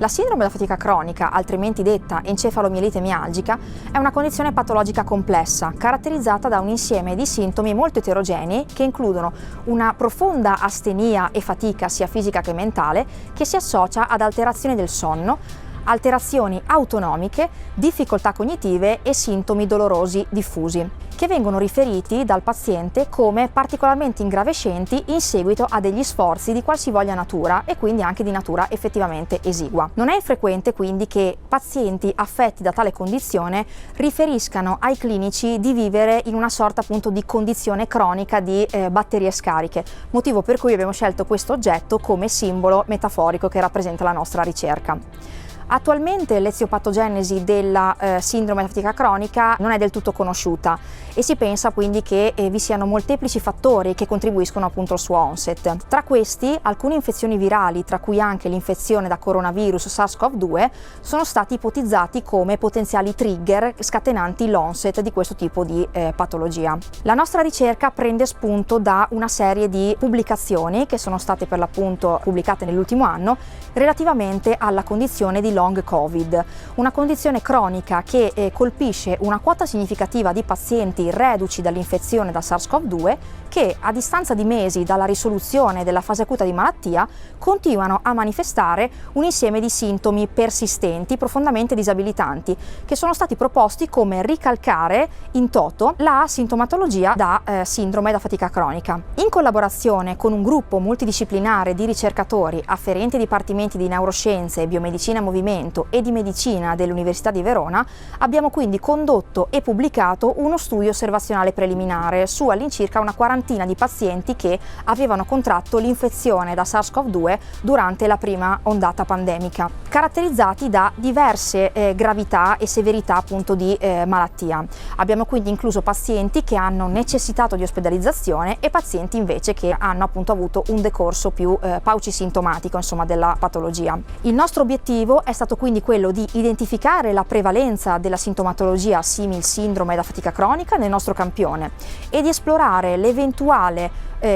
La sindrome da fatica cronica, altrimenti detta encefalomielite mialgica, è una condizione patologica complessa, caratterizzata da un insieme di sintomi molto eterogenei che includono una profonda astenia e fatica sia fisica che mentale, che si associa ad alterazioni del sonno, alterazioni autonomiche, difficoltà cognitive e sintomi dolorosi diffusi, che vengono riferiti dal paziente come particolarmente ingravescenti in seguito a degli sforzi di qualsivoglia natura e quindi anche di natura effettivamente esigua. Non è infrequente quindi che pazienti affetti da tale condizione riferiscano ai clinici di vivere in una sorta appunto di condizione cronica di batterie scariche, motivo per cui abbiamo scelto questo oggetto come simbolo metaforico che rappresenta la nostra ricerca. Attualmente l'eziopatogenesi della sindrome da fatica cronica non è del tutto conosciuta e si pensa quindi che vi siano molteplici fattori che contribuiscono appunto al suo onset. Tra questi, alcune infezioni virali, tra cui anche l'infezione da coronavirus SARS-CoV-2, sono stati ipotizzati come potenziali trigger scatenanti l'onset di questo tipo di patologia. La nostra ricerca prende spunto da una serie di pubblicazioni che sono state per l'appunto pubblicate nell'ultimo anno relativamente alla condizione di long COVID, una condizione cronica che colpisce una quota significativa di pazienti reduci dall'infezione da SARS-CoV-2 che a distanza di mesi dalla risoluzione della fase acuta di malattia continuano a manifestare un insieme di sintomi persistenti, profondamente disabilitanti, che sono stati proposti come ricalcare in toto la sintomatologia da sindrome da fatica cronica. In collaborazione con un gruppo multidisciplinare di ricercatori afferenti ai dipartimenti di neuroscienze, biomedicina e movimento e di medicina dell'Università di Verona, abbiamo quindi condotto e pubblicato uno studio osservazionale preliminare su all'incirca una quarantina di pazienti che avevano contratto l'infezione da SARS-CoV-2 durante la prima ondata pandemica, caratterizzati da diverse gravità e severità appunto di malattia. Abbiamo quindi incluso pazienti che hanno necessitato di ospedalizzazione e pazienti invece che hanno appunto avuto un decorso più paucisintomatico insomma della patologia. Il nostro obiettivo è stato quindi quello di identificare la prevalenza della sintomatologia simil sindrome da fatica cronica nel nostro campione e di esplorare l'eventuale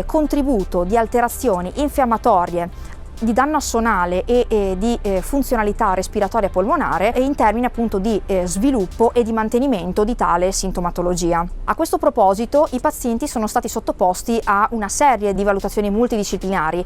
contributo di alterazioni infiammatorie di danno assonale e di funzionalità respiratoria polmonare e in termini appunto di sviluppo e di mantenimento di tale sintomatologia. A questo proposito i pazienti sono stati sottoposti a una serie di valutazioni multidisciplinari,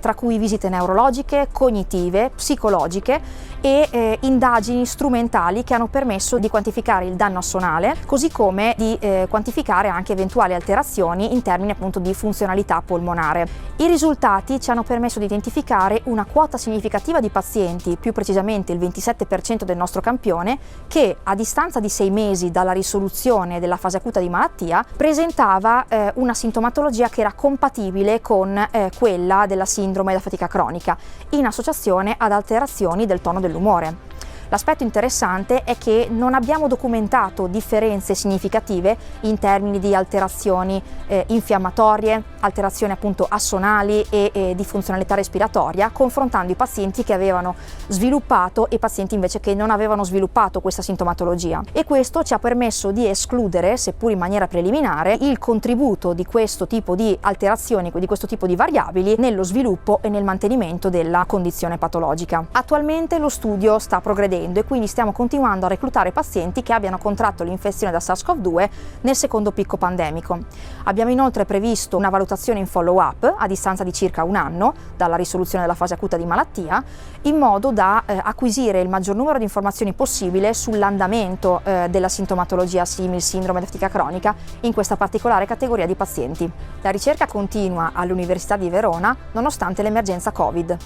tra cui visite neurologiche, cognitive, psicologiche e indagini strumentali che hanno permesso di quantificare il danno assonale, così come di quantificare anche eventuali alterazioni in termini appunto di funzionalità polmonare. I risultati ci hanno permesso di identificare una quota significativa di pazienti, più precisamente il 27% del nostro campione, che a distanza di 6 mesi dalla risoluzione della fase acuta di malattia presentava una sintomatologia che era compatibile con quella della sindrome da fatica cronica, in associazione ad alterazioni del tono dell'umore. L'aspetto interessante è che non abbiamo documentato differenze significative in termini di alterazioni infiammatorie, alterazioni appunto assonali e di funzionalità respiratoria, confrontando i pazienti che avevano sviluppato e i pazienti invece che non avevano sviluppato questa sintomatologia. E questo ci ha permesso di escludere, seppur in maniera preliminare, il contributo di questo tipo di alterazioni, di questo tipo di variabili, nello sviluppo e nel mantenimento della condizione patologica. Attualmente lo studio sta progredendo e quindi stiamo continuando a reclutare pazienti che abbiano contratto l'infezione da SARS-CoV-2 nel secondo picco pandemico. Abbiamo inoltre previsto una valutazione in follow-up a distanza di circa un anno dalla risoluzione della fase acuta di malattia, in modo da acquisire il maggior numero di informazioni possibile sull'andamento della sintomatologia simil sindrome da fatica cronica in questa particolare categoria di pazienti. La ricerca continua all'Università di Verona nonostante l'emergenza Covid.